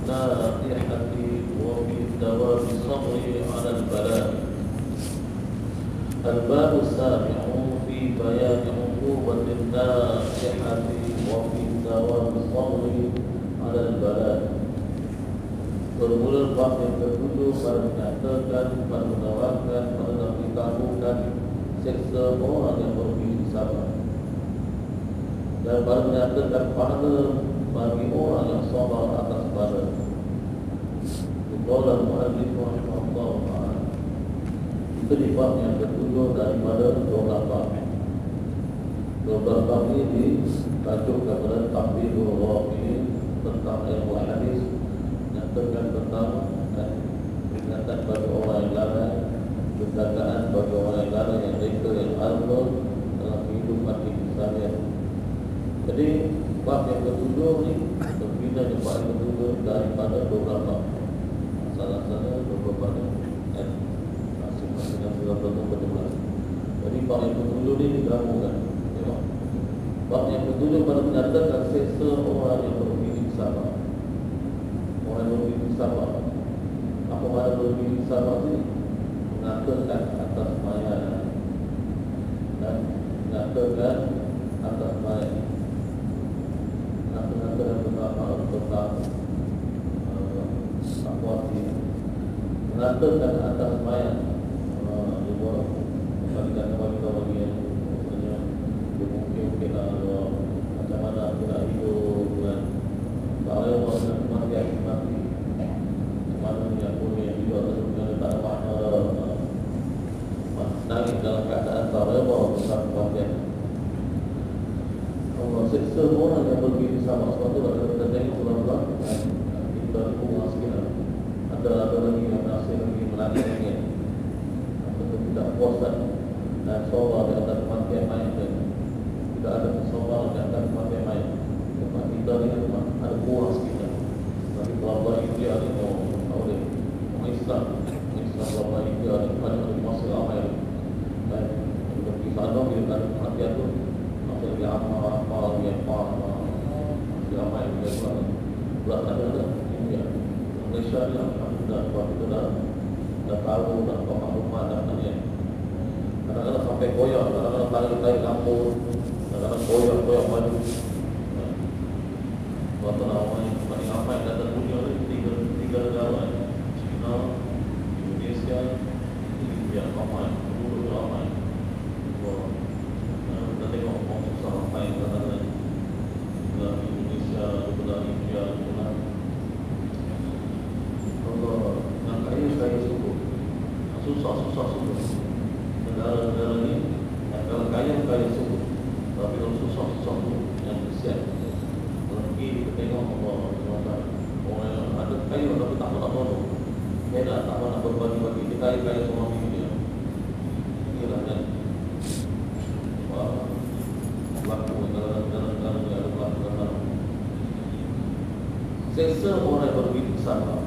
النائحة وفي دوام الصبر على البلاء. الباب السابع في بيان عقوبة النائحة وفي دوام الصبر على البلاء. Bermula bab yang ketujuh pada menyatakan, pada menerangkan, pada memberitahukan seksa orang yang berbudi sabar, dan pada menyatakan pahala bagi orang yang sabar atas bala. Qala al-mu'allif rahimahullah ta'ala. Itu di bab yang ketujuh daripada 12 bab. 12 bab ini ditajuk kepada Tahbirul Rafi'in, tentang ilmu hadis, menyatakan tentang peringatan bagi orang yang lalai, penjagaan bagi orang yang lalai, yang mereka yang albar dalam kehidupan seharian. Jadi bab yang ketujuh ni berbeza dengan bab yang ketujuh daripada 12 bab. Salah-salah 12 bab masing-masing yang sudah bertemu. Jadi bab yang ketujuh ni digabungkan. Tengok. Bab yang ketujuh pada menyatakan seksa orang yang berbudi sabar. Orang yang berbudi sabar. Apa makna berbudi sabar ni? Mengatakan atas maya dan mengatakan atas maya. Mengatakan tentang akwati, mengatakan atas maya. Kembalikan kepada bagi yang maksudnya mungkin macam mana kita hidup dan kalau orang mati mati mana yang punya hidup atau yang tak ada nangis dalam keadaan tak rela besar kematian. Allah seksa orang yang berbudi sama. Sebab tu kalau kita tengok ulang-ulang kita rumah sekitar ada lagi yang masih lagi melanggar lagi atau tidak puasan dan sabar di atas kematian main, dan tidak ada kesabaran di atas kematian main. Sebab kita ni ada kurang sekitar. Tapi kalau itu ada orang Islam kalau itu ada pada masa ramai dan di sana bila ada kematian tu masih lagi amal yang masih ramai dia pula ada India, Malaysia ni alhamdulillah sebab kita dah tahu, dah tahu maklumat dan tanya. Kadang-kadang sampai koyak, kadang-kadang tarik lampu, kadang-kadang koyak maju. Sebab tu orang yang paling ramai datang dunia ni tiga negara, China, Indonesia, India ramai, dulu ramai. Kita tengok orang susah ramai kadang-kadang dalam Indonesia, dalam India, dalam Allah yang kaya sungguh, susah sungguh. Negara-negara ni kalau kaya sungguh, tapi kalau susah sungguh yang kesian. Kalau pergi kita tengok Allah, orang yang ada kaya tapi tak tolong, dia tak nak berbagi-bagi. Dia kaya semua dia. Inilah kan berlaku negara-negara yang ada berlaku dalam seksa orang yang berbudi sabar.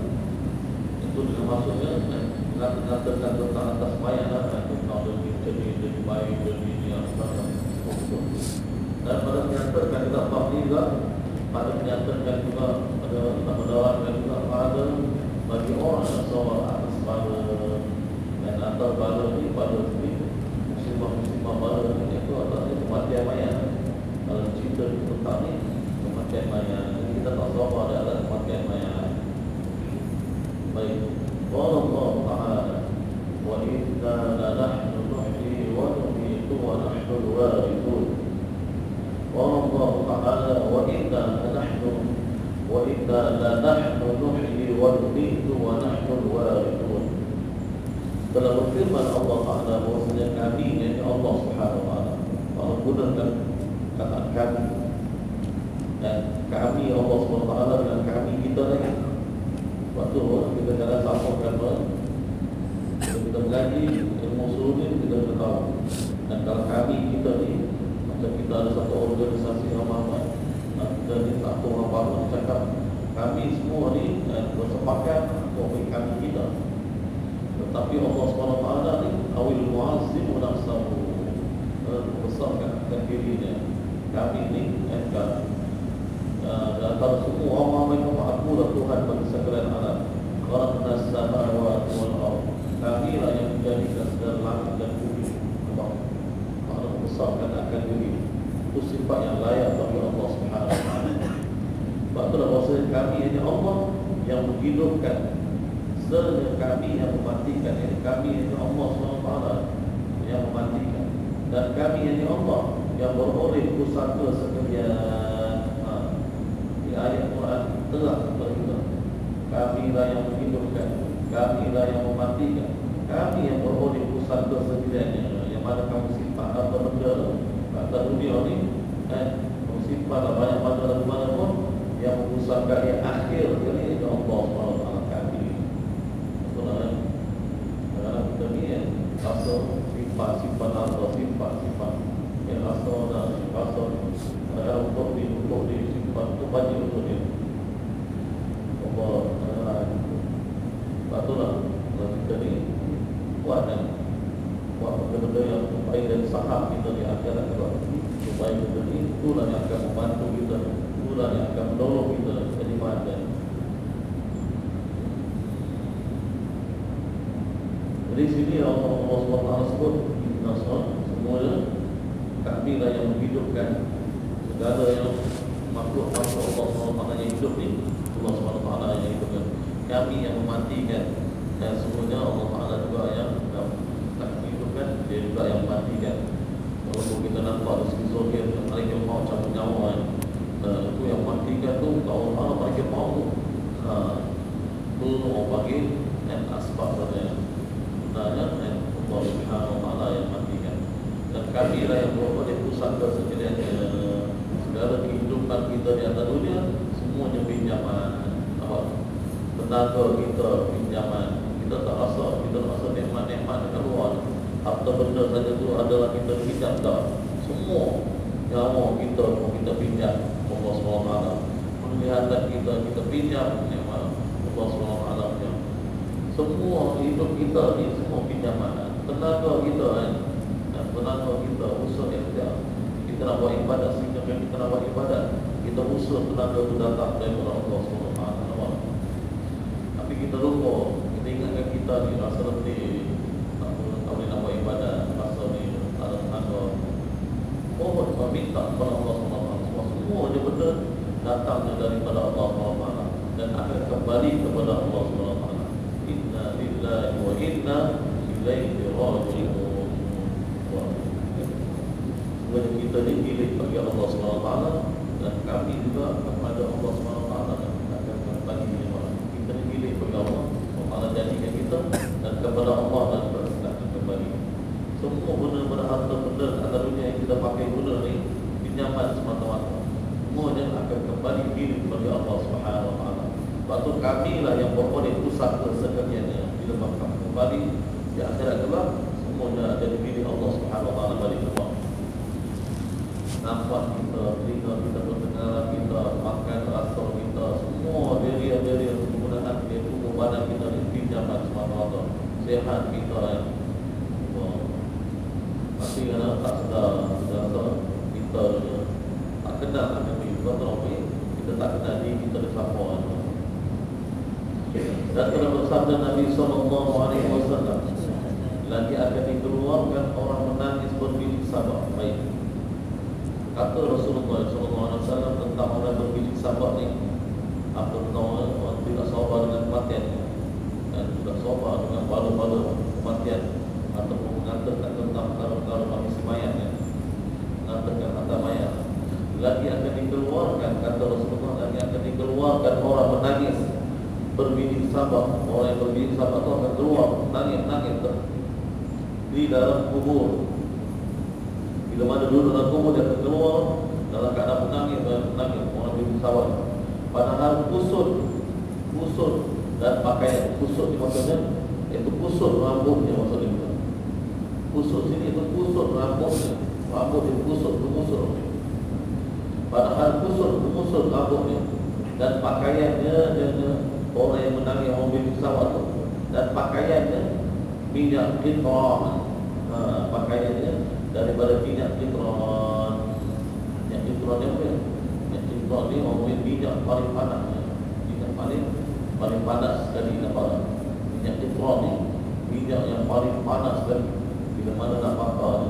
Itu dengan maksudnya mengatakan tentang atas maya tentang demi baik, demi yang sabar. Dan pada menyatakan kita bab ini juga, pada menyatakan juga, pada menerangkan juga pada bagi orang yang sabar atas bala dan atas bala ini pada musibah bala ini itu adalah kematian maya. Kalau cerita tentang ini kematian maya, kita tak sabar di atas kematian maya. Baik. Allah Ta'ala wa inna lanahnu nuhyi wa numiitu wa nahnu al-warithun. Allah Ta'ala wa inna lanahnu nuhyi wa numiitu wa nahnu al-warithun. Telah berfirman Allah Ta'ala bahwasanya kami, yakni Allah Subhanahu Wa Ta'ala, Allah gunakan kata kami, dan kami Allah Subhanahu Wa Ta'ala dan kami kita lagi. Waktu kita jangan samakan kalau kita mengaji ilmu usul ni kita tahu. Dan kalau kami kita ni macam kita ada satu organisasi ramai, kita ni satu orang cakap kami semua ni bersepakat untuk kami kita. Tetapi Allah SWT ni awil mu'azzimu nafsahu, membesarkan dirinya. Kami ni dan kalau semua orang mereka aku lah Tuhan bagi sekalian alam. Rabbana samawati wal ardh. Kami lah yang menjadikan segala langit dan bumi. Allah membesarkan akan diri. Itu sifat yang layak bagi Allah Subhanahu wa taala. Sebab itulah bahasa kami ini Allah yang menghidupkan, serta kami yang mematikan. Ini kami ini Allah Subhanahu wa taala yang mematikan, dan kami ini Allah yang beroleh pusaka sekalian. Di ayat Quran telah berkata, kami lah yang menghidupkan, kami lah yang mematikan, kami yang beroleh pusaka sekalian. Yang mana kamu simpan atau benda kata dunia ni, kamu simpan lah banyak mana pun yang pusaka yang akhir sekali itu Allah SWT kami. Itulah dalam kita ni asal simpan atau simpan yang asal dan asal untuk disimpan itu banyak untuk dia. Allah itulah kalau kita ni buat benda-benda yang baik dan sahab kita di akhirat juga. Supaya benda ni itulah yang akan membantu kita, itulah yang akan menolong kita jadi mati. Dari sini Allah SWT sebut Nasr, semuanya kami lah yang menghidupkan segala yang makhluk Allah SWT yang hidup ni. Allah SWT yang hidupkan, kami yang mematikan, dan semuanya Allah Ta'ala juga yang tak menghidupkan, dia juga yang mematikan. Walaupun kita nampak dari segi zahir mereka mau cabut nyawa, itu yang mematikan tu Allah Ta'ala mereka mau itu orang panggil asbab katanya. Sebenarnya Allah Subhanahu wa taala yang matikan. Dan kami lah yang berada di pusat sekalian. Segala kehidupan kita di atas dunia semuanya pinjaman. Tenaga kita pinjaman. Kita tak rasa nikmat-nikmat dekat luar. Harta benda saja tu adalah kita pinjam tak. Semua nyawa kita mau kita pinjam Allah SWT. Penglihatan kita pinjam nikmat Allah SWT. Semua hidup kita ni semua pinjaman. Tenaga kita usaha ikhtiar. Kita nak buat ibadat, sehingga kita nak buat ibadat, kita usaha tenaga itu datang daripada Allah SWT. Tapi kita lupa, kita ingatkan kita ni rasa letih, tak boleh nak buat ibadat, rasa ni ada tenaga. Kita minta kepada Allah SWT. Semua je benda datangnya daripada Allah SWT dan akan kembali kepada Allah SWT. Inna lillahi wa inna ilaihi raji'un. Sebenarnya kita dipilih bagi Allah SWT, dan kami juga kepada Allah SWT akan kembali. Kita dipilih bagi Allah SWT, jadikan kita, dan kepada Allah dan akan kembali. Semua benda-benda harta benda antara dunia yang kita pakai guna ni pinjaman semata-mata. Semuanya akan kembali diri bagi Allah SWT. Sebab tu kamilah yang beroleh pusat kesekaliannya. Bila makan kembali di akhirat kelak, semuanya ada di diri Allah SWT balik keluar. Nampak kita, telinga kita, pendengaran kita, makan rasa kita, semua diri penggunaan dia, tubuh badan kita ni pinjaman semata-mata. Sehat kita tapi kalau tak sedar kita tak kenal akan kita tak kenal diri kita di siapa. Dan telah bersabda Nabi SAW, lagi akan dikeluarkan orang menangis berbilik sabar. Baik, kata Rasulullah SAW tentang orang berbilik sabar ni, apa tentang orang tidak sabar dengan kematian dan tidak sabar dengan bala-bala kematian, ataupun mengatakan tentang perkara-perkara manusia mayat, mengatakan kata mayat. Lagi akan dikeluarkan, kata Rasulullah, lagi akan dikeluarkan orang menangis berbilik sabar. Orang yang berbilik sabar itu akan keluar nangis di dalam kubur. Bila mana duduk dalam kubur, dia akan keluar dalam keadaan menangis orang berbilik sabar. Padahal kusut dan pakaian. Kusut maksudnya itu kusut rambutnya, maksudnya kusut sini itu kusut rambutnya. Rambut itu kusut. Padahal kusut rambutnya dan pakaiannya orang yang menangis orang berbilik sabar itu, dan pakaiannya minyak kitron. Pakaiannya daripada minyak kitron. Minyak kitron apa ya? Minyak Kitrah ni orang minyak paling panas, minyak paling panas sekali nampak. Minyak kitrah ni minyak yang paling panas sekali. Bila mana nak bakar ni,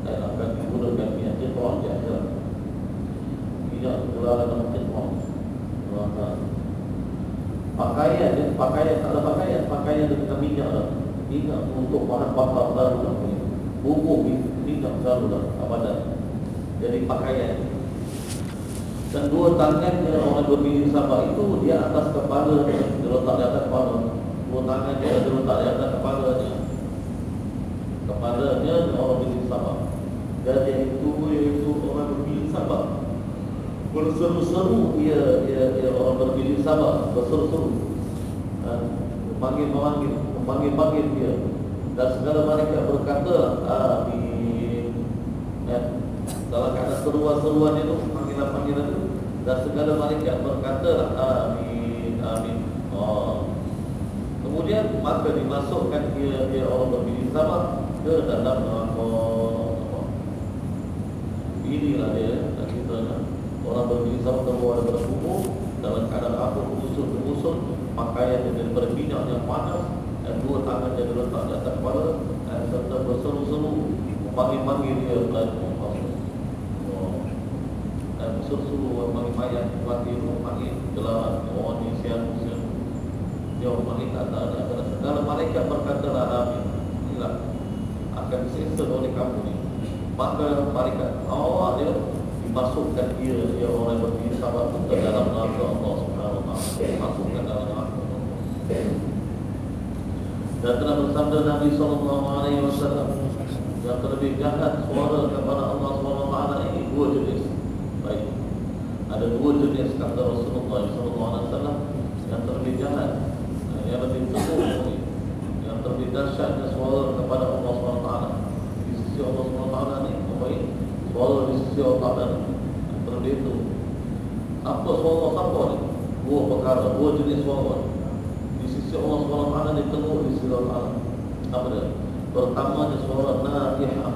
dan akan digunakan minyak kitrah di akhirat. Minyak gelaran nama kitrah. Pakaian tak ada pakaian dengan minyak dah. Minyak untuk bahan bakar baru dah. Bubuk minyak baru dah abadan. Jadi pakaian. Dan dua tangannya orang berbiji sabar itu dia atas kepala dia letak di atas kepala. Dua tangan dia letak di atas kepalanya. Kepalanya orang berbiji sabar. Jadi itu orang berbiji sabar. Berseru-seru dia orang berbiji sabar, berseru-seru. Memanggil dia. Dan segala malaikat berkata amin. Dalam keadaan seruan-seruan itu, panggilan-panggilan itu, dan segala malaikat berkata amin, amin. Kemudian maka dimasukkan dia orang berbiji sabar ke dalam neraka. Inilah dia kita orang berbiji sabar keluar daripada kubur dalam keadaan apa kebusuk-kebusuk, pakaian dia daripada minyak yang panas, dan dua tangan dia diletak di atas kepala, dan serta berseru-seru memanggil dia dan berseru-seru memanggil mayat mati itu, memanggil gelaran orang ni sian dia memanggil kata segala malaikat berkatalah amin. Inilah akan disiksa oleh kamu ni. Maka malaikat awak dia dimasukkan dia orang yang berbiji sabar ke dalam neraka Allah Subhanahu wa taala, masukkan dalam neraka. Dan telah bersabda Nabi sallallahu alaihi wasallam, yang terlebih jahat suara kepada Allah Subhanahu wa taala ini dua jenis. Baik. Ada dua jenis kata Rasulullah sallallahu alaihi wasallam yang terlebih jahat, yang lebih teruk, yang terlebih dahsyatnya suara kepada Allah Subhanahu wa taala. Di sisi Allah Subhanahu wa taala ni baik. Suara di sisi Allah Taala yang terlebih itu. Apa suara siapa ni? Dua perkara, dua jenis suara. Di sisi Allah Subhanahu wa taala ni teruk, di sisi Allah Taala. Apa dia? Pertamanya suara nadihah.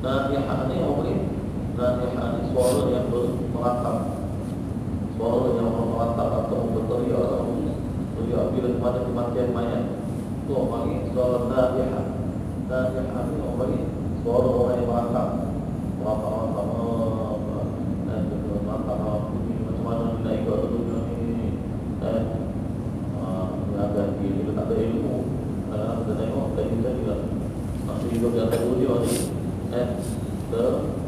Nadihah ni apa ni? Nadihah ni suara yang meratap. Suara yang meratap atau berteriak. Teriak bila kepada kematian mayat. Itu orang panggil suara nadihah. Nadihah ni orang panggil suara orang yang meratap. Meratap dan meratap bunyi macam mana bila ikut dunia ni. Dan agak bila tak ada ilmu, kadang-kadang kita tengok kaji tadi lah masih hidup di atas dunia ni.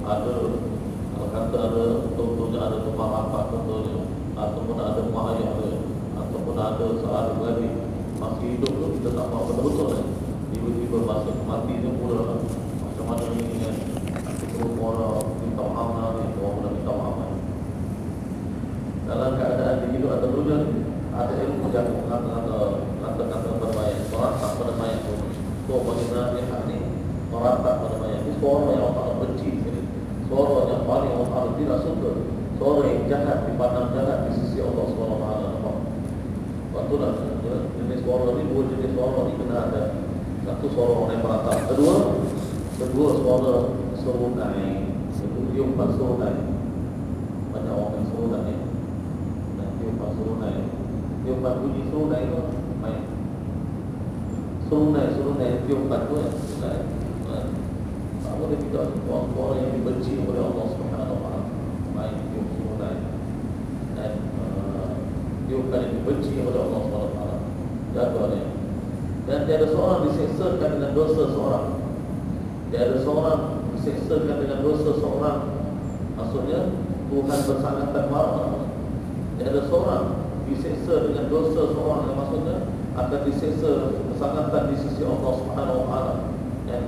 Ada kata ada contohnya ada tempat rapat contohnya, ataupun ada mak ayah dia, ataupun ada seorang lagi masih hidup tu kita tak mahu betul-betul tiba-tiba masa mati dia pula macam mana ni kan, terus orang minta maaf ni, orang pula minta maaf ni. Dalam keadaan di hidup atau dunia ni ada ilmu yang kata-kata bermayat, meratap pada mayat tu. So bagaimana dia ni meratap pada mayat ni, suara yang Allah benci sekali, suara yang paling Allah tidak suka, suara yang jahat, dipandang jahat di sisi Allah SWT. Waktu lah jenis suara ni, dua jenis suara ni kena ada. Satu suara orang yang meratap, kedua suara serunai, tiupan serunai. Banyak orang yang serunai, tiupan serunai, tiupan bunyi serunai tu main. Serunai tiupan tu apa dia tidak suara yang dibenci oleh Allah Subhanahu wa taala. Main tiup serunai dan tiupan yang dibenci oleh Allah Subhanahu wa taala. Jatuhnya. Dan tiada seorang diseksakan dengan dosa seorang. Tiada seorang diseksakan dengan dosa seorang. Maksudnya Tuhan bersangat marah. Tiada seorang diseksa dengan dosa seorang, yang maksudnya akan diseksa bersangatan di sisi Allah Subhanahu wa taala. Dan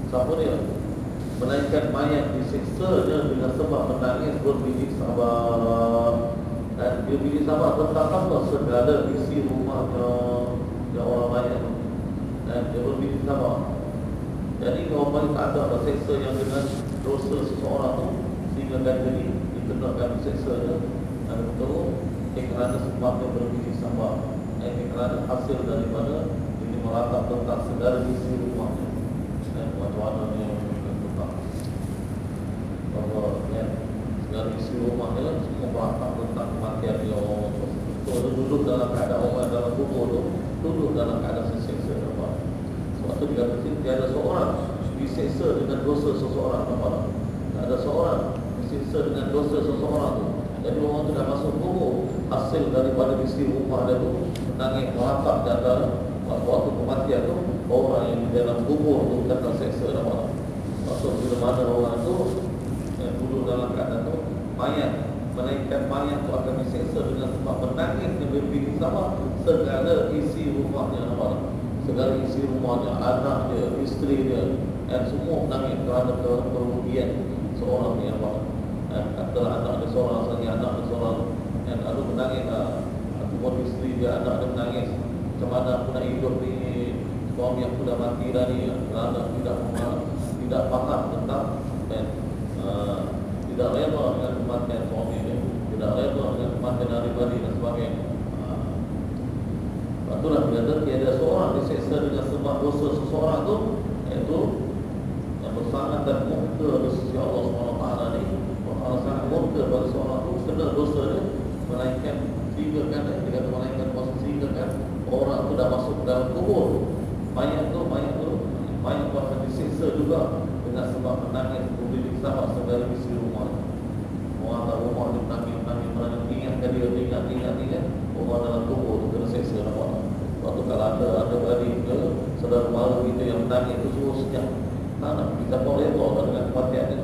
siapa dia? Melainkan mayat diseksanya dengan sebab menangis berbiji sabar. Dan dia biji sabar tentang apa? Segala isi rumahnya yang orang mayat. Dan dia berbiji sabar. Jadi orang paling tak ada seksa yang dengan dosa seseorang tu sehingga kan jadi dikenakan seksanya. Dan betul kerana sebabnya berbiji sabar. Kerana hasil daripada ini meratap tentang segala isi rumahnya. Dan macam mana ni tentang bahawa segala isi isi rumahnya semua berapa tentang kematian dia orang tu. So duduk dalam keadaan orang dalam kubur tu, duduk dalam keadaan seseksa apa. Sebab tu dikatakan tiada seorang diseksa dengan dosa seseorang apa. Tak ada seorang diseksa dengan dosa seseorang tu. Jadi orang tu dah masuk kubur, hasil daripada isi rumah dia tu menangis meratap di antara waktu kematian tu, orang yang di dalam kubur tu kata seksa apa. Maksud bila mana orang tu duduk dalam keadaan tu, mayat, menaikkan mayat tu akan diseksa dengan sebab menangis dan berpikir sama segala isi rumahnya apa, segala isi rumahnya, anak dia, isteri dia, dan semua menangis kerana kerugian seorang yang apa. Katalah anak dia seorang, sahaja anak dia seorang, dan lalu menangis ataupun isteri dia, anak dia menangis, macam mana aku nak hidup ni, suami aku dah mati dah ni, kerana tidak faham tentang tidak rela dengan kematian suami dia, tidak rela dengan kematian ahli-ahli dan sebagainya. Itulah berkata tiada seorang diseksa dengan sebab dosa seseorang tu, iaitu yang bersangat dan murka di sisi Allah SWT ni. Kalau sangat murka pada seorang tu, kena dosa dia melainkan tiga kan, dia kata melainkan posisi tiga kan, orang tu dah masuk dalam kubur, mayat tu akan diseksa juga dengan sebab menangis memiliki sama segala isi rumah. Orang dalam rumah dia menangis, ingatkan dia, orang dalam kubur tu kena seksa nampak. Waktu kalau ada balik ke saudara mara kita yang menangis itu suruh senyap. Tak kita pun reda dengan kematian dia.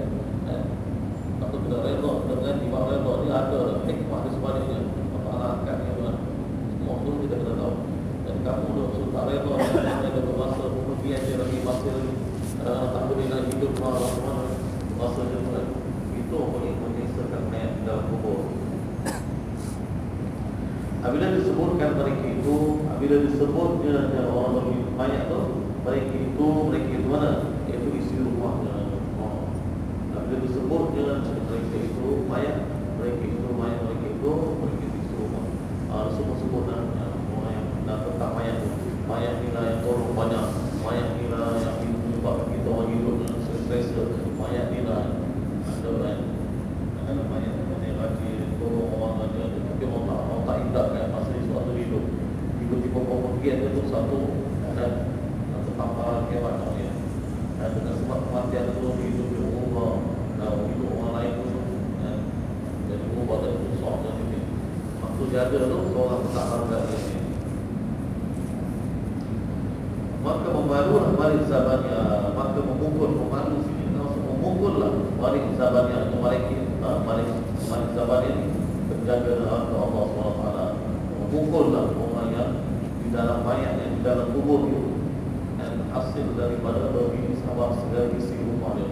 Waktu kita reda dengan tiba reda ni ada hikmah di sebaliknya. Allah angkat dia kan. Semua tu kita kena tahu. Dan kamu dah tak reda dengan bermasa kemudian dia lagi masa tak boleh nak hidup masa dia mulai. Itu boleh menyesakan mayat dalam kubur. Apabila disebutkan mereka itu, apabila disebutnya orang bagi mayat tu, mereka itu mana? Iaitu isi rumahnya. Apabila disebutnya mereka itu mayat, mereka itu isi rumah. Semua sebutan orang yang nak tetap mayat tu. Mayat ni lah yang tolong banyak, mayat ni lah yang menyebabkan kita orang hidup stres. Mayat ni lah ada mayat yang rajin tolong orang aja, tapi orang tak ingat kan masa di suatu hidup. Tiba-tiba kemudian itu satu dan terpapar kewan dia. Dan dengan sebab kematian itu hidup dia berubah, dan hidup orang lain pun jadi berubah dan susah dan ini. Waktu jaga tu seorang tak harga dia. Maka memalulah balik zamannya, maka memukul memalu sini, memukullah balik zamannya atau balik zamannya penjaga neraka Allah SWT. Memukullah orang yang di dalam mayat yang di dalam kubur itu, dan hasil daripada bagi sahabat segala isi rumah dia.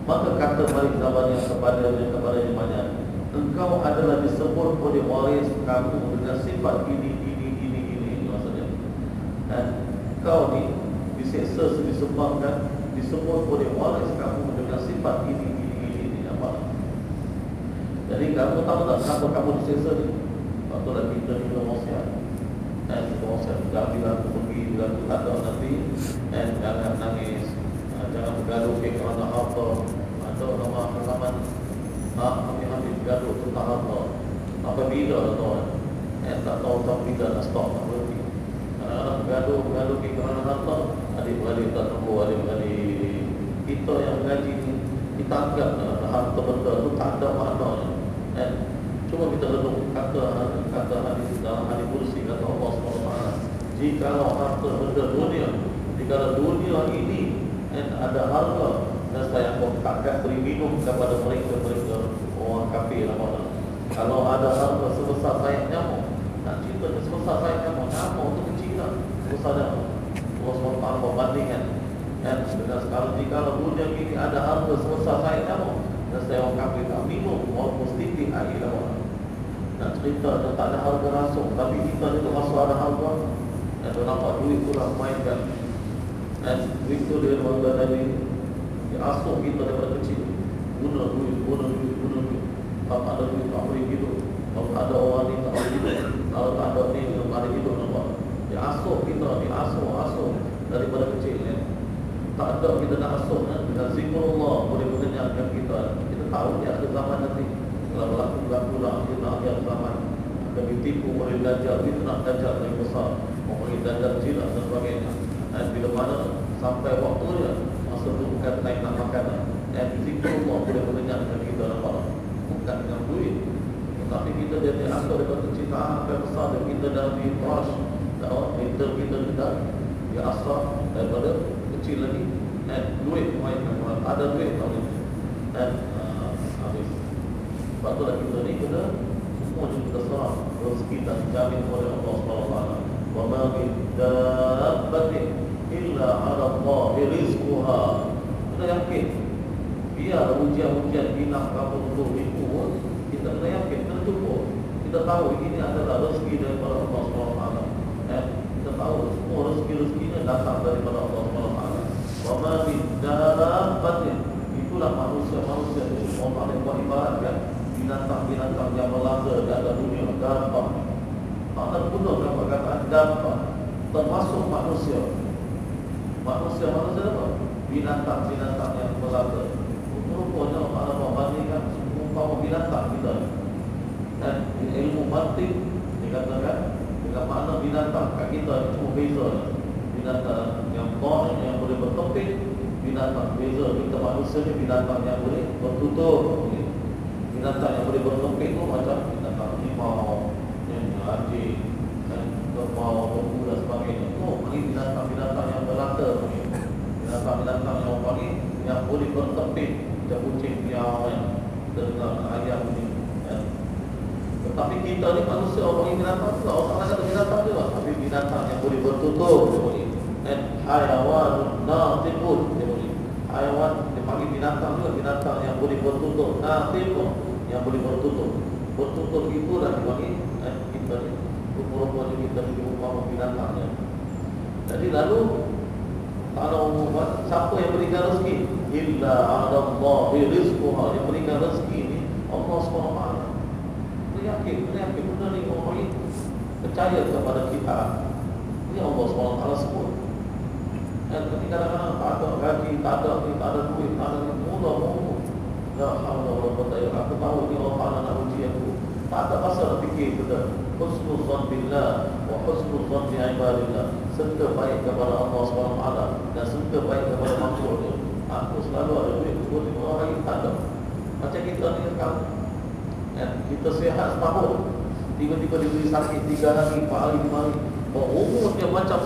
Maka kata balik zamannya kepada zamannya, engkau adalah disebut oleh waris kamu dengan sifat ini maksudnya. Dan kau ni diseksa disebabkan disebut oleh waris kamu dengan sifat ini apa? Jadi kamu tahu tak kenapa kamu diseksa ni? Waktu dah kita wasiat. Dan kita wasiat bila aku pergi, bila aku tak ada nanti, dan jangan nangis, jangan bergaduh kerana harta atau nama halaman kami ambil bergaduh tentang harta. Apabila tuan, tak tahu bila nak stop, tak berhenti. Bergaduh kerana harta, adik-beradik tak tahu, adik-beradik kita yang mengaji ni, kita anggap harta benda tu tak ada maknanya. Cuma kita renung kata hadis dalam hadis kursi kata Allah SWT, jikalau harta benda dunia, jikalau dunia ini ada harta, dan saya pun takkan beri minum kepada mereka orang kafir apa. Kalau ada harta sebesar sayap nyamuk, nak cerita sebesar sayap nyamuk tu kecil lah, sebesar nyamuk. Allah SWT membandingkan dengan sekarang, jikalau dunia ini ada harta sebesar sayap nyamuk, dan saya orang kafir tak minum walaupun sedikit air lawan. Nak cerita tak ada harga rasuk, tapi kita ni tu rasuk ada harga. Dan tu nampak duit tu lah mainkan. Dan duit tu dia bangga tadi, dia asuh kita daripada kecil. Guna duit. Kalau tak ada duit tak boleh hidup. Kalau tak ada orang ni tak boleh hidup. Kalau tak ada ni tak boleh hidup, nampak. Dia asuh kita, dia asuh daripada kecil ni. Tak ada kita nak asuh dengan zikrullah boleh mengenyangkan kita. Kita tahu dia ada zaman nanti akhir zaman akan ditipu oleh dajjal, fitnah dajjal yang besar, oleh dajjal jinak dan sebagainya. Dan bila mana sampai waktunya, masa itu bukan naik nak makanan, dan zikir Allah boleh mengenyangkan kita nampak, bukan dengan duit, tetapi kita jadi asal daripada kecintaan yang besar dan kita dah di-rush, kita tidak dia asal daripada kecil lagi, dan duit mainkan orang ada duit tahun ini, dan habis. Sebab itulah kita ni kena semua kita serah rezeki dan dijamin oleh Allah SWT. Wa ma min dabbatin illa 'ala Allahi rizquha. Kita yakin biar ujian-ujian binang kamu dulu itu, kita kena yakin, kena cukup. Kita tahu ini adalah rezeki daripada Allah SWT. Kita tahu semua rezeki-rezekinya datang daripada Allah SWT. Wa ma min dabbatin, itulah manusia-manusia itu Allah yang buat ibarat kan, binatang-binatang yang melata di atas dunia, dapat. Allah gunakan perkataan dapat, termasuk manusia. Manusia apa? Binatang-binatang yang melata. Rupanya Allah membandingkan umpama binatang kita. Dan ilmu mantik dikatakan dengan makna binatang kat kita cuma beza. Binatang yang dhaif yang boleh bertepik, binatang beza kita manusia ni binatang yang boleh bertutur. Binatang yang boleh bertepik tu macam binatang limau, anjing, dan kerbau, lembu dan sebagainya. Ini binatang-binatang yang melata. Binatang-binatang yang panggil yang boleh bertepik, macam kucing, piau, dengan ayam ni. Tetapi kita ni manusia, orang ini binatang juga. Orang lain kata binatang juga, tapi binatang yang boleh bertutur. Dan hayawan natiqun, hayawan dipanggil binatang juga, binatang yang boleh bertutur. Natiqun, yang boleh bertutur. Bertutur itulah dipanggil kita ni. Rupa-rupa kita ni umpama binatangnya. Jadi lalu kalau siapa yang berikan rezeki? Illa 'ala Allahi rizquha, yang berikan rezeki ni Allah SWT. Yakin benda ni orang ini percaya kepada kita. Ini Allah SWT sebut. Dan ketika kadang-kadang tak ada gaji, tak ada duit, tak ada ni, mula-mula la hawla wala quwwata illa billah. Aku tahu ni Allah nak uji aku. Tak ada pasal nak fikir kita. Husnul zan billah wa husnul zan bi ibadillah. Sangka baik kepada Allah SWT dan sangka baik kepada makhluknya. Aku selalu ada duit, aku orang lain tak ada. Macam kita ni kan, kita sihat setahun, tiba-tiba diberi sakit 3 hari, 4 hari, 5 hari. Umurnya macam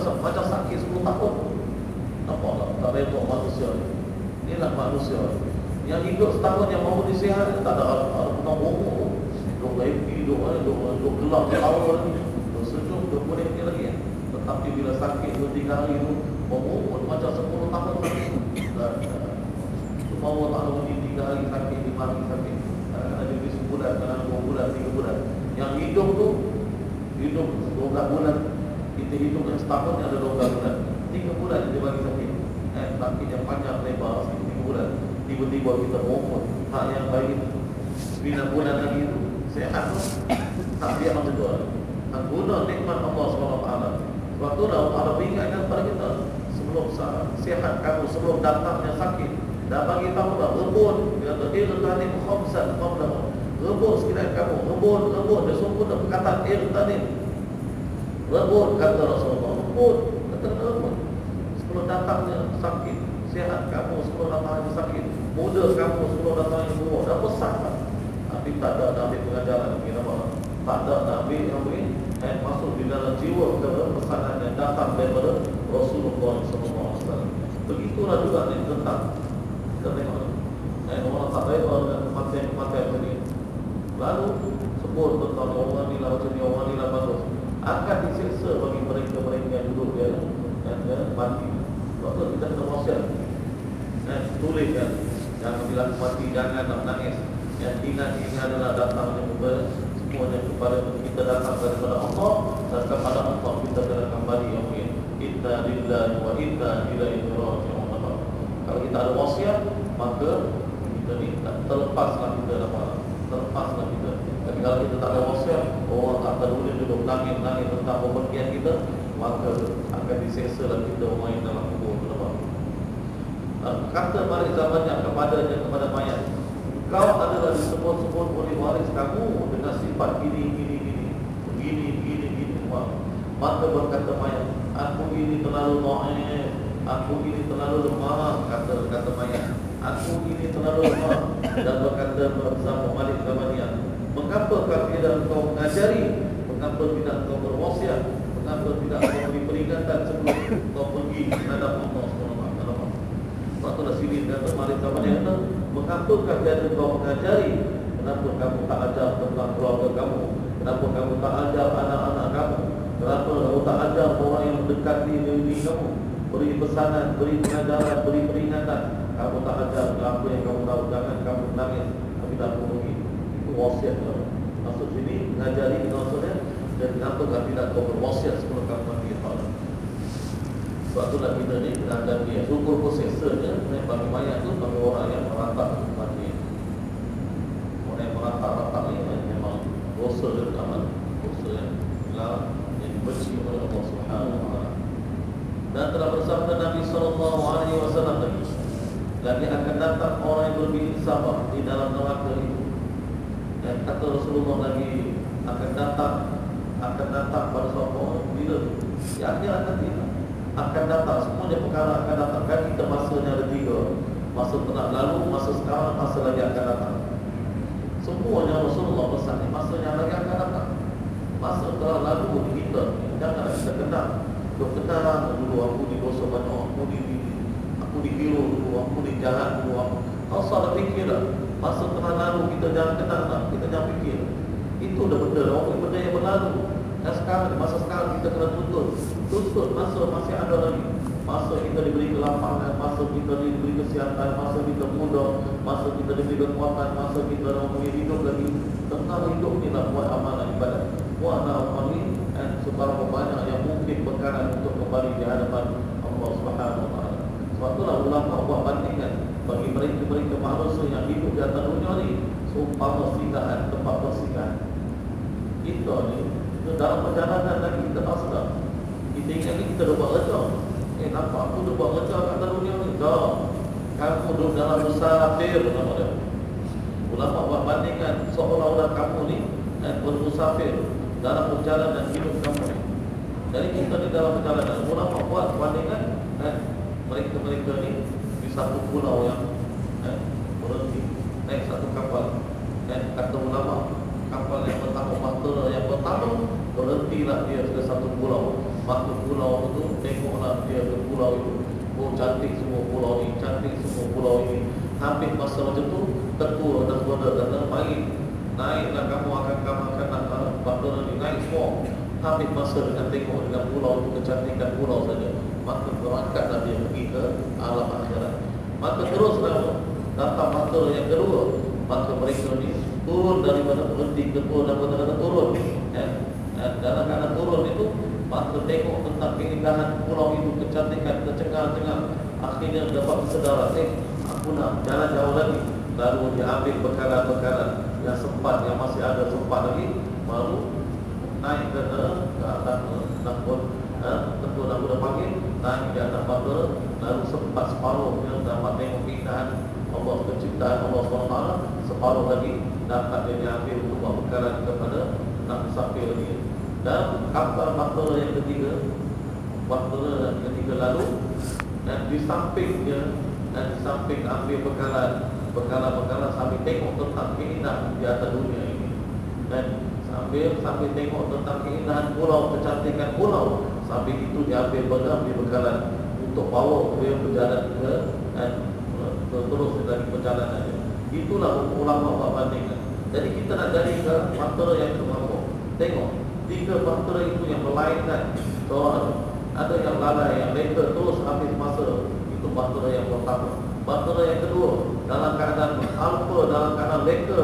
sakit 10 tahun. Nampak tak? Tak repot manusia ni. Inilah manusia. Yang hidup setahun yang mahu disihat, tak ada umur. Duk happy, duk gelap tahun, duk sejuk, duk boleh ni lagi. Tetapi bila sakit 2-3 hari tu, umur macam 10 tahun sakit. Mahu tak ada 3 hari sakit, 5 hari sakit. Kadang-kadang jadi sebulan, kadang 2 bulan, 3 bulan. Yang hidup tu, hidup 12 bulan. Kita hidup yang setahun yang ada 12 bulan. 3 bulan dia bagi sakit. Sakit yang panjang lebar, 3 bulan. Tiba-tiba kita mohon hak yang baik 9 bulan lagi tu sehat tu. Tak biar macam tu. Guna nikmat Allah SWT. Sebab tu dah Allah beringatkan kepada kita, sebelum sihat kamu, sebelum datangnya sakit, dah bagi tahu dah, rebut. Dia kata, irtanim khamsan qablahu. Rebut sekiranya kamu, rebut. Dia sungguh dah perkataan irtanim. Rebut, kata Rasulullah. Rebut, kata rebut. Sebelum datangnya sakit, sihat kamu, sebelum datangnya sakit, muda kamu, sebelum datangnya buruk. Dah pesan kan? Tapi tak ada Nabi pengajaran ini, nampak? Tak ada Nabi yang begini masuk di dalam jiwa kepada pesanan yang datang daripada Rasulullah SAW. Begitulah juga ni tentang kita tengok orang tak baik dengan kematian tadi. Lalu sebut tentang orang ni lah macam ni, orang ni lah bagus, akan disiksa bagi mereka-mereka yang duduk dia dan mati. Sebab tu kita kena wasiat, tulis kan, jangan bila mati jangan nak menangis. Yang ingat ini adalah datangnya semuanya kepada kita, datang daripada Allah, dan kepada Allah kita akan kembali. Amin. Inna lillahi wa inna ilaihi raji'un. Kalau kita ada wasiat, maka kita ni terlepaslah kita dapat. Terlepaslah kita. Tapi kalau kita tak ada wasiat, orang tak peduli duduk nangis tentang pemergian kita, maka akan diseksa kita orang yang dalam kubur. Kata balik zamannya kepada mayat, kau adalah disebut-sebut oleh waris kamu dengan Maka berkata mayat, aku ini terlalu dhaif, aku ini terlalu lemah, kata mayat. Aku ini terlalu lemah. Dan berkata bersama Malik Zamaniyah, mengapa tidak engkau mengajari? Mengapa tidak engkau berwasiat? Mengapa tidak engkau beri peringatan sebelum engkau pergi menghadap Allah SWT? Sebab itulah sini kata Malik Zamaniyah, mengapa tidak engkau mengajari? Kenapa kamu tak ajar tentang keluarga kamu? Kenapa kamu tak ajar anak-anak kamu? Kenapa kamu tak ajar orang yang mendekati diri kamu? Beri pesanan, beri pengajaran, beri peringatan. Kamu tak ajar apa yang kamu tahu. Jangan kamu nangis tapi tak pergi. Itu wasiat. Maksud sini mengajari kita maksudnya. Dan kenapa kamu tidak kau berwasiat sebelum kamu mati? Sebab itulah kita ni ada dia syukur prosesornya. Bagi mayat tu bagi orang yang merantau mati. Orang yang merantau ni memang dosa dan amal, dosa yang telah dibenci oleh Allah Subhanahu Wa Taala. Dan telah bersabda Nabi Sallallahu Alaihi Wasallam lagi akan datang orang yang berbiji sabar di dalam neraka itu. Dan kata Rasulullah lagi akan datang pada suatu orang bila ya akhirat nanti akan datang semuanya perkara akan datang. Kan kita masanya ada 3, masa pernah lalu, masa sekarang, masa lagi akan datang. Semuanya Rasulullah pesan ni masanya lagi akan datang. Masa telah lalu kita jangan kita kenal. Kau kenal dulu aku di dosa banyak, aku dikira dulu, aku dijahat dulu, aku. Kau salah fikir lah. Masa telah lalu kita jangan kenal lah, kita jangan fikir. Itu dah benda yang berlalu. Dan sekarang, masa sekarang kita kena tuntut masa masih ada lagi. Masa kita diberi kelapangan, masa kita diberi kesihatan, masa kita muda, masa kita diberi kekuatan, masa kita punya hidup lagi. Tengah hidup ni lah buat amalan ibadat, buat amalan ni seberapa banyak yang mungkin berkanan untuk kembali di hadapan Allah Subhanahu Wa Taala. Sebab itulah ulama buat bandingan bagi mereka manusia yang hidup di atas dunia ni seumpama singgahan, tempat persinggahan. Kita ni dalam perjalanan lagi kita tak sedar. Kita ingat ni kita dah buat kerja. Nampak aku dah buat kerja kat atas dunia ni. Dah. Kamu duduk dalam musafir nama dia. Ulama buat bandingan seolah-olah kamu ni bermusafir dalam perjalanan hidup kamu ni. Jadi kita ni dalam perjalanan. Ulama buat bandingan mereka ni di satu pulau yang berhenti naik satu kapal. Kata ulama, kapal yang pertama berhentilah dia ke satu pulau. Maka pulau itu tengoklah dia ke pulau itu. Oh cantik semua pulau ini, cantik semua pulau ini. Hampir masa macam tu tertua dan bodoh dan main. Naiklah kamu akan nak bakal ni naik semua. Hampir masa dengan tengok dengan pulau itu, kecantikan pulau saja. Maka berangkatlah dia pergi ke alam akhirat. Maka teruslah datang masa yang kedua. Maka mereka ni turun daripada berhenti ke turun dan benar-benar turun. Dalam keadaan turun itu, maka tengok tentang keindahan pulau itu, kecantikan, kecengang-cengang. Akhirnya dapat kesedaran, aku nak jalan jauh lagi. Lalu dia ambil bekalan-bekalan yang sempat, yang masih ada sempat lagi, baru naik ke atas nakut. Tentu nak sudah panggil, naik di atas batu. Lalu sempat separuh dia dapat tengok keindahan Allah, penciptaan Allah SWT. Separuh lagi dapat dia diambil untuk buat bekalan kepada nak musafir lagi. Dan kapal bahtera yang ketiga, lalu dan di sampingnya, dan di samping ambil bekalan sambil tengok tentang keindahan di atas dunia ini. Dan sambil tengok tentang keindahan pulau, kecantikan pulau, sambil itu dia ambil bekalan untuk bawa dia berjalan ke dan terus dari perjalanannya. Itulah ulama buat bandingan. Jadi kita nak jadi ke bahtera yang keberapa? Tengok 3 bahtera itu yang berlainan. Soal ada yang lalai, yang leka terus habis masa. Itu bahtera yang pertama. Bahtera yang kedua dalam keadaan alfa, dalam keadaan leka,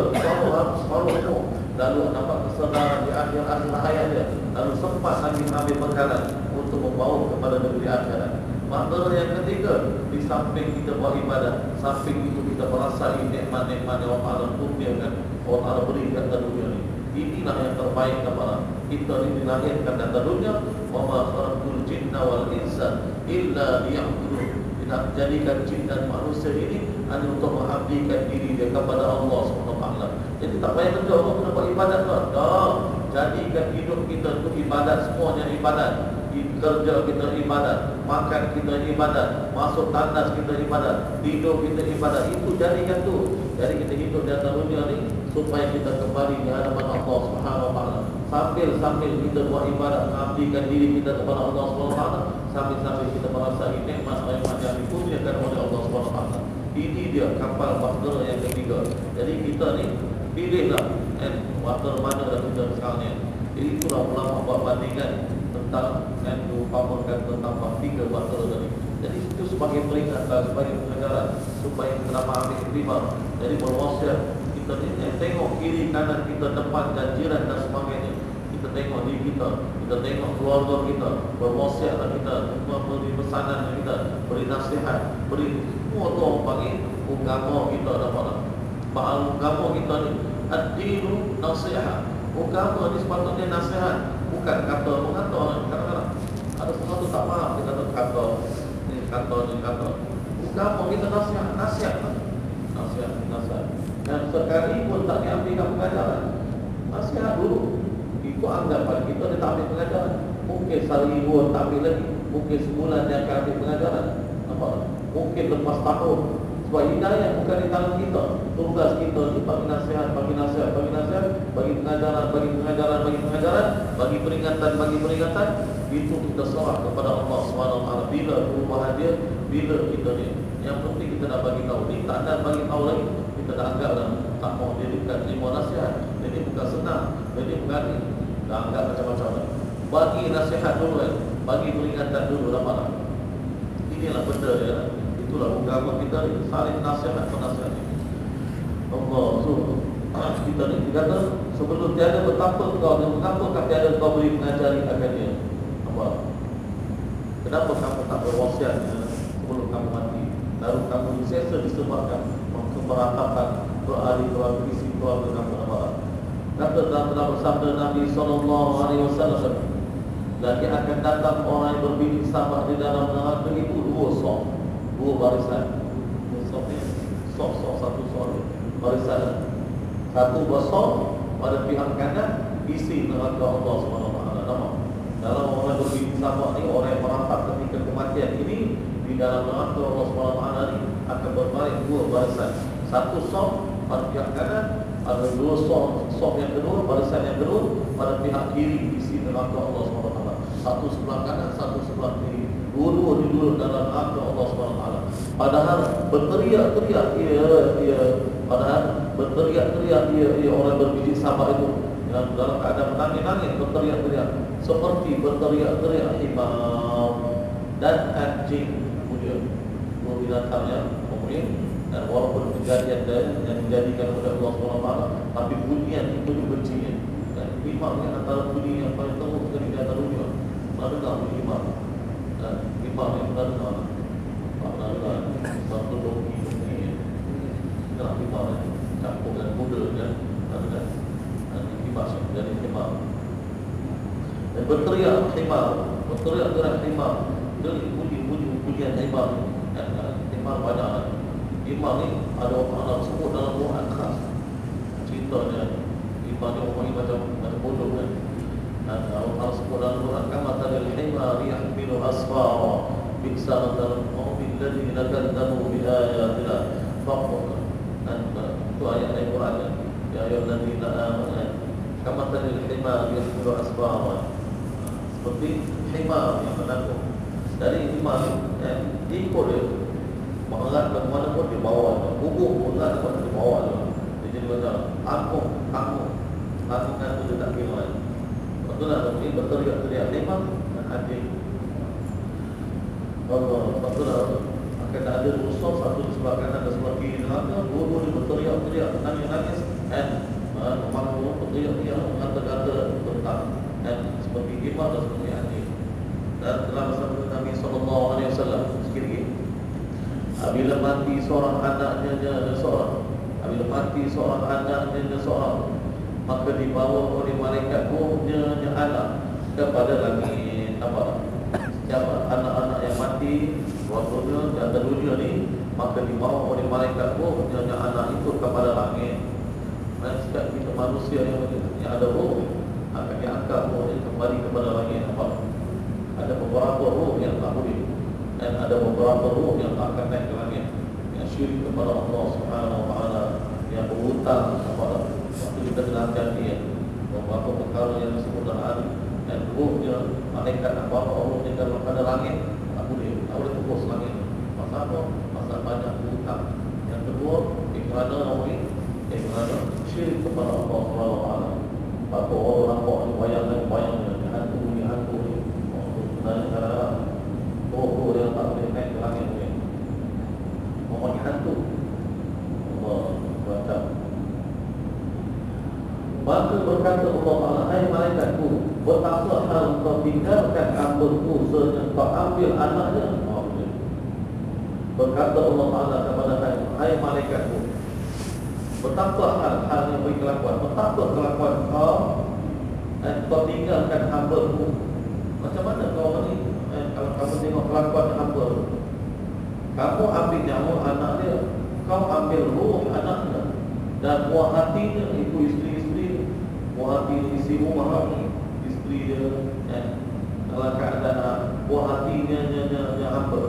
separuh semua. Lalu dapat kesedaran di akhir hayat dia. Lalu sempat lagi ambil bekalan untuk membawa kepada negeri akhirat. Bahtera yang ketiga, di samping kita buat ibadah, samping itu kita merasai nikmat-nikmat yang Allah Ta'ala kurniakan, Allah Ta'ala beri kat dunia ini. Inilah yang terbaik kepada kita ini dilahirkan dari dunia. Wa ma khalaqul jinna wal insa illa liya'budun. Tidak jadikan jin dan manusia ini hanya untuk mengabdikan diri dia kepada Allah SWT. Jadi tak payah kerja, Allah kena buat ibadat lah. Dah, jadikan hidup kita itu ibadat, semuanya ibadat. Kerja kita ibadat, makan kita ibadat, masuk tandas kita ibadat, tidur kita ibadat. Itu jadikan tu. Jadi kita hidup di atas dunia ni supaya kita kembali di hadapan Allah Subhanahu Wa Taala. Sambil kita buat ibadat, mengabdikan diri kita kepada Allah Subhanahu Wa Taala, sambil kita merasai nikmat-nikmat yang dikurniakan oleh Allah Subhanahu Wa Taala. Ini dia kapal bahtera yang ketiga. Jadi kita ni pilihlah bahtera mana dah kita sekarang ni. Jadi itulah ulama buat bandingan tentang diumpamakan tentang tiga bahtera tadi. Jadi itu sebagai peringatan, sebagai pengajaran supaya kita dapat ambil iktibar. Jadi berwasiat kita ni tengok kiri kanan kita, depan dan jiran dan sebagainya. Kita tengok diri kita tengok keluarga kita, berwasiatlah kita, memberi pesanan kita, beri nasihat, beri semua tu orang panggil agama kita dapat. Agama kita ni ad-dinu nasihat. Agama ni sepatutnya nasihat, bukan kata mengata. Kadang-kadang ada sesuatu tak faham, kita kata kata. Agama kita nasihat. Dan sekali pun tak diambilkan pengajaran, nasihat dulu. Ikut anggapan kita dia tak ambil pengajaran. Mungkin seribu tak ambil lagi, mungkin sebulan dia akan ambil pengajaran. Nampak? Mungkin lepas tahun. Sebab hidayah bukan di tangan kita. Tugas kita ni bagi nasihat, bagi pengajaran, bagi peringatan. Itu kita serah kepada Allah SWT. Bila perubahan dia, bila kita ni. Yang penting kita dah bagi tahu. Ni tak ada bagi tahu lagi, kita dah anggap dah tak mau jadikan terima nasihat. Jadi bukan senang, jadi bukan ni. Dah anggap macam-macam dah. Bagi nasihat dulu bagi peringatan dulu dapat. Inilah benda dia. Itulah agama kita ni, saling nasihat penasihat. Allah kita ni kata sebelum tiada betapa kau dan mengapa tiada kau beri mengajari akan dia. Apa? Kenapa kamu tak berwasiat sebelum kamu mati? Lalu kamu disesa disebabkan keberatapan beralih keluarga isi keluarga kamu. Apa? Kata telah bersabda Nabi SAW, lagi akan datang orang yang berbiji sahabat di dalam neraka itu dua barisan. Satu barisan. Satu besar pada pihak kanan isi neraka Allah SWT. Dalam orang berbiji sahabat ni, orang yang merantap ketika kematian ini, di dalam neraka Allah SWT ni akan berbaring dua barisan. Satu sof pada pihak kanan, ada dua sof yang kedua, barisan yang kedua pada pihak kiri isi neraka Allah SWT. Satu sebelah kanan, satu sebelah kiri. Dua-dua duduk dalam neraka Allah SWT. Padahal berteriak-teriak ia orang berbiji sahabat itu yang dalam keadaan menangis-nangis, berteriak-teriak seperti berteriak-teriak himar dan anjing. Kemudian dua binatang yang kemudian, dan walaupun kejadian yang dijadikan oleh Allah SWT, tapi bunyian itu dibencinya. Dan himar ni antara bunyi yang paling teruk sekali di atas dunia. Pernah dengar bunyi himar? Dan himar ni pernah dengar? Pernah dengar? Satu doki kenapa himar ni campur dengan kuda kan? Dan himar jadi himar. Dan berteriak himar. Dari bunyian himar. Himar banyak. Himar ni ada orang sebut dalam Quran khas. Ceritanya himar ni orang macam bodoh kan. Allah sebut dalam Quran, kama talil himar yahmilu asfara bi'sa matal qawmil ladzina kadzabu bi ayatina faqad. Dan itu ayat Al-Quran ya ayyuhalladzina amanu kama talil himar yahmilu asfara. Seperti himar yang menangkap. Dari himar ikut dia mengerat ke mana pun dia bawa. Bubuk pun tak dapat dia bawa. Dia jadi macam angkung kan tu dia tak kira. Itulah ini berteriak-teriak memang anjing. Betul akan ada musuh satu di sebelah kanan dan sebelah kiri neraka. Dua-dua dia berteriak-teriak, nangis-nangis memang berteriak-teriak mengata-kata tentang seperti himar dan seperti anjing. Dan telah bersabda Nabi SAW sikit lagi. Bila mati seorang anaknya seorang, maka dibawa oleh malaikat rohnya anak kepada langit. Siapa anak-anak yang mati waktunya di atas dunia ni, maka dibawa oleh malaikat rohnya anak itu kepada langit. Dan setiap kita manusia yang ada roh, akan diangkat rohnya kembali kepada langit. Ada beberapa roh yang tak boleh, dan ada beberapa roh yang tak akan naik ke langit, yang syirik kepada Allah Subhanahu Wa Taala, yang berhutang kepada waktu kita dengarkan dia beberapa perkara yang disebut dalam dan rohnya malaikat apa-apa rohnya kalau pada langit tak boleh tembus langit. Pasal apa? Pasal banyak berhutang. Yang kedua, kerana orang kerana syirik kepada Allah Subhanahu Wa Taala. Apa orang nampak ni bayang-bayang hantu ni sebenarnya roh yang tak boleh naik ke langit ni orang hantu Allah berkata. Maka berkata Allah Ta'ala, hai malaikatku, betapa hal kau tinggalkan hamba-Ku serta kau ambil anaknya. Berkata Allah Ta'ala kepada hai malaikatku, betapa hal yang berkelakuan, betapa kelakuan kau dan kau tinggalkan hamba-Ku. Macam mana kau ni kalau kamu tengok kelakuan hamba, kamu ambil nyawa anak dia, kau ambil roh anaknya, dan buah hatinya itu isteri-isteri, buah hati isi rumah isteri dia, dalam keadaan buah hatinya hamba.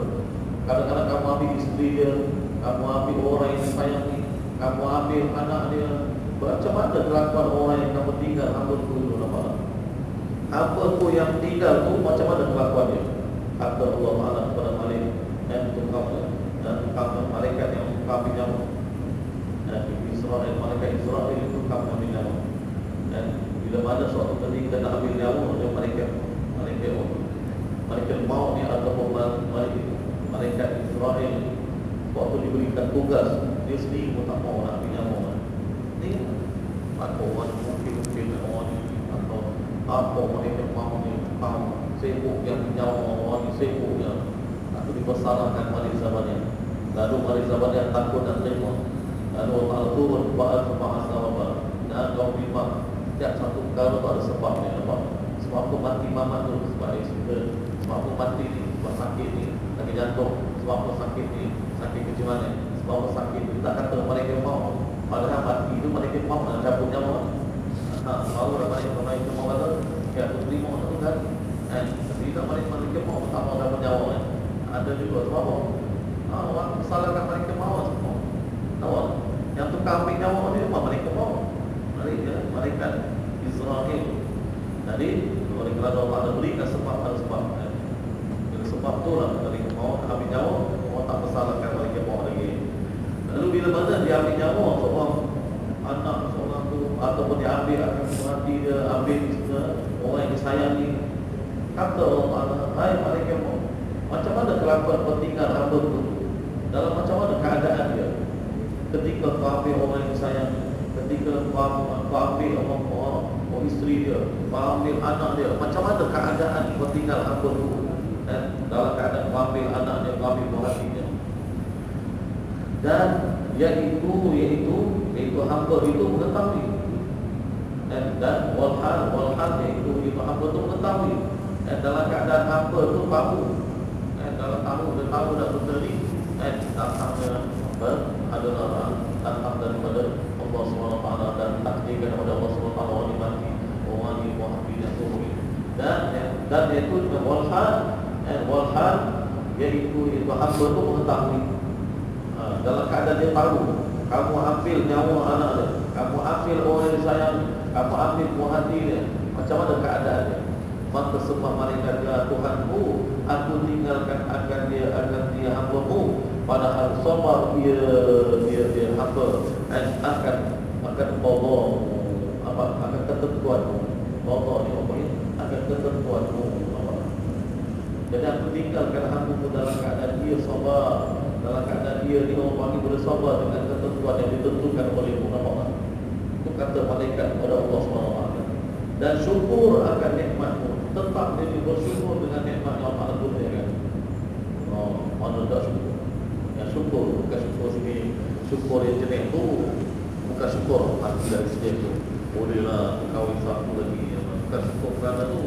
Kadang-kadang kamu ambil isteri dia, kamu ambil orang yang disayangi, kamu ambil anak dia. Macam mana kelakuan orang yang kamu tinggal hamba-Ku itu, nampak? Hamba-Ku yang tinggal tu macam mana kelakuan dia? Kata Allah Ta'ala kepada malaikat dan kamu malaikat yang kami nyawa. Dan Israel, malaikat Israel itu kami nyawa. Dan bila mana suatu ketika nak ambil nyawa dia malaikat maut ni ataupun malaikat Israel waktu diberikan tugas dia sendiri pun tak mau nak ambil nyawa. Ni apa orang mungkin orang ni atau apa mereka mahu ni sibuk yang nyawa orang ni sibuk yang nak dipersalahkan mari zamannya. Lalu mari zamannya takut dan terima. Lalu Allah turun ba'al bahasa Allah dan kau bimbang setiap satu perkara tu ada sebabnya. Sebab aku mati mamat tu sebab sebab aku mati ni sebab sakit ni sakit jantung, sebab aku sakit ni sakit kejiwaan ni, sebab aku sakit ni. Tak kata mereka mau, padahal mati itu mereka mau nak cabut nyawa. Baru mereka mau kata ya aku terima tu kan. Tidak mereka mau tak mau cabut nyawa. Ada juga sebab orang salahkan mereka mau semua. Tahu? Yang tukar ambil nyawa ni memang mereka mau. Mereka Israel. Jadi oleh kerana Allah berikan sebab ada sebab. Sebab tu lah mereka mau ambil nyawa, orang tak bersalahkan mereka mau lagi. Lalu bila mana dia ambil nyawa seorang anak seorang tu ataupun dia ambil akan mati dia ambil orang yang disayangi, kata Allah Ta'ala, hai mereka mau macam mana kelakuan pentinggal hamba tu, dalam macam mana keadaan dia ketika kau ambil orang yang disayangi, ketika kau ambil orang isteri dia, kau ambil anak dia, macam mana keadaan pentinggal hamba tu. Dan dalam keadaan kau ambil anak dia, kau ambil buah hatinya. Dan iaitu hamba itu mengetahui. Dan walhal iaitu hamba itu mengetahui. Dan dalam keadaan hamba itu tahu. Dan dalam tahu dan berdiri. Dan datangnya adalah datang daripada Allah SWT dan takdirkan daripada Allah SWT orang ini mati, orang ini buah hati dan turun. Dan iaitu walhal iaitu hamba itu mengetahui. Dalam keadaan dia tahu, kamu ambil nyawa anak dia, kamu ambil orang yang disayang, kamu ambil buah hati dia, macam mana keadaan dia? Maka sembah malaikat ya Tuhanku, aku tinggalkan akan dia hamba-Mu, padahal sabar dia hamba dan akan bawa akan ketentuan-Mu. Allah ni apa ini? Akan ketentuan-Mu. Jadi aku tinggalkan hamba-Mu dalam keadaan dia sabar, dalam keadaan dia orang ini boleh sabar dengan ketentuan yang ditentukan oleh Allah. Itu kata malaikat kepada Allah SWT. Dan syukur akan nikmat-Mu, tetap dia bersyukur dengan nikmat yang Allah berikan. Mana tak syukur? Yang syukur bukan syukur sini, syukur yang jenis tu bukan syukur hati dari sejak tu. Bolehlah kawin satu lagi, bukan syukur kerana tu.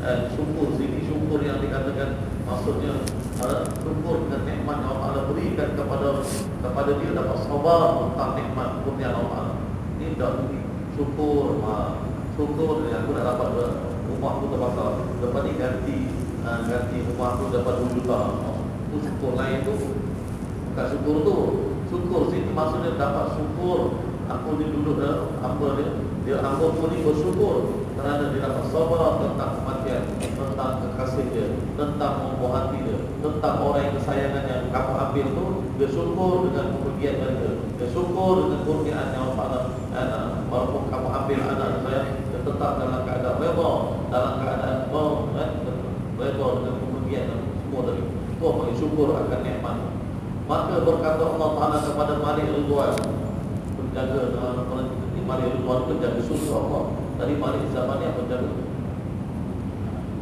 Dan syukur sini, syukur yang dikatakan maksudnya syukur dengan nikmat yang Allah berikan kepada dia, dapat sabar tentang nikmat kurnia Allah. Ini dah syukur. syukur ni aku nak dapat rumah aku terbakar. Lepas ni ganti rumah aku dapat 2 juta. Itu syukur lain tu. Bukan syukur tu. Syukur sini maksudnya dapat syukur. Aku ni duduk apa dia hamba pun ni bersyukur kerana dia dapat sabar tentang kematian, tentang kekasih dia, tentang membuah hati dia, tentang orang yang kesayangan yang kamu ambil tu. Dia syukur dengan kepergian mereka. Dia syukur dengan kurniaan yang Allah Ta'ala. Walaupun kamu ambil anak saya, dia tetap dalam keadaan reda, dalam keadaan reda dengan kepergian semua tadi. Itu apa? Syukur akan nikmat. Maka berkata Allah Ta'ala kepada Malik Ridwan, penjaga Malik Ridwan, penjaga surga Allah. Tadi Malik zaman yang penjaga.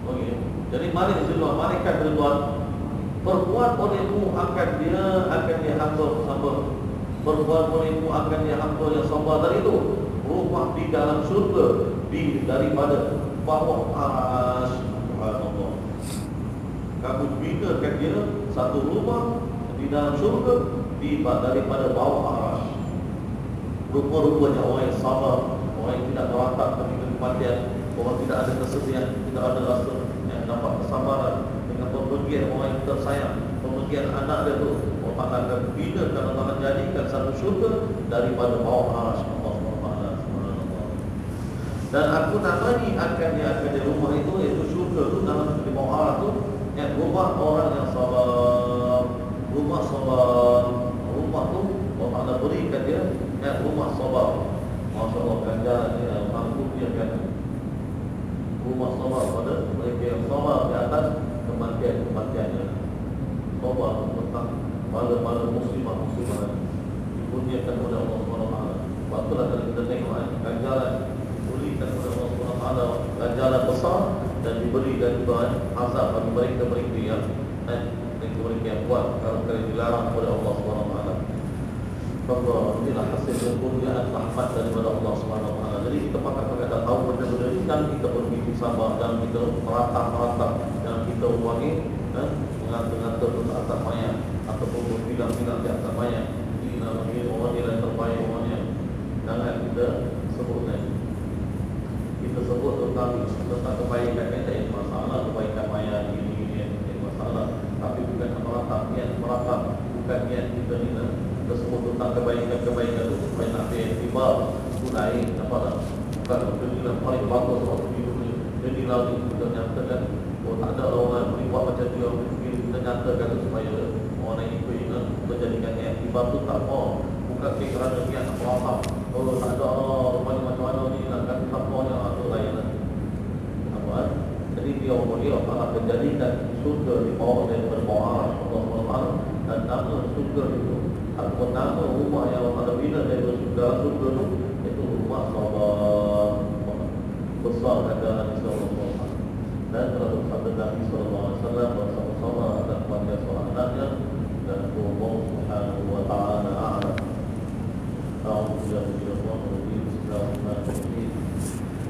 Okey. Jadi Malik Ridwan, malaikat Ridwan, perbuat olehmu akan dia hamba sabar. Perbuat olehmu akan dia hamba yang sabar. Dari itu rumah di dalam surga daripada bawah arasy. Subhanallah. Kamu binakan dia satu rumah di dalam surga daripada bawah arasy. Rupa-rupanya orang yang sabar, orang yang tidak meratap ketika kematian, orang tidak ada kesedihan, tidak ada rasa yang dapat kesabaran dengan pemergian orang yang tersayang, pemergian anak dia tu. Allah akan bina dan Allah akan jadikan satu syurga daripada bawah arasy Allah SWT. Dan aku namai akan dia rumah itu, iaitu syurga tu dalam di bawah arasy tu, yang rumah orang yang sabar. Rumah sabar, rumah tu Allah Ta'ala berikan dia rumah sabar. Masya Allah, ganjaran dia mampu dia kan rumah sabar pada mereka yang sabar di atas kematiannya. Sabar tentang pada muslimah dikurniakan oleh Allah SWT. Waktulah kalau kita tengok ganjaran diberikan oleh Allah SWT, ganjaran besar, dan diberikan juga azab bagi mereka-mereka yang mereka yang kuat kalau dilarang oleh Allah SWT. Allah, inilah hasil kurniaan rahmat daripada Allah SWT. Jadi kita pakai tahu benda-benda ini, dan kita berpikir sabar, dan kita meratap, dan kita wangi mengantar-ngantar ke atas mayat, ataupun berbilang-bilang di atas mayat. Ini namanya orang yang terbaik, orang yang jangan kita sebutnya. Kita sebut tentang kebaikan kita yang masalah, kebaikan mayat ini masalah. Tapi bukan meratap, bukan niat kita ni kita sebut tentang kebaikan itu supaya nak tiba itu lain. Bukan benda paling bagus waktu hidup ni. Jadi lalu kita nyatakan, tak ada orang boleh buat macam dia. Kita nyatakan supaya orang yang ikut kita jadikan niat tiba itu tak apa. Bukan kerana niat nak meratap. Tak ada rupanya macam mana ni nak kata tapanya, itu lain. Jadi dia akan menjadikan surga di bawah daripada bawah arasy Allah SWT. Dan nama surga itu ataupun nama rumah yang Allah bina daripada surga itu, itu rumah sabar. Besar ganjaran Allah SWT. Dan telah bersabda Nabi SAW bersama-sama akan kepada seorang anaknya, dan Allah Subhanahu wa ta'ala a'lam. A'udzubillahi minasyaitonir rajim. Bismillahirrahmanirrahim.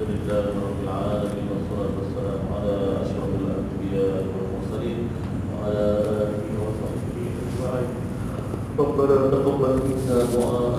Alhamdulillahi rabbil alamin, wassalatu wassalamu ala asyrafil anbiya'i wal mursalin wa ala alihi wa sahbihi ajma'in. Rabbana taqabbal minna du'a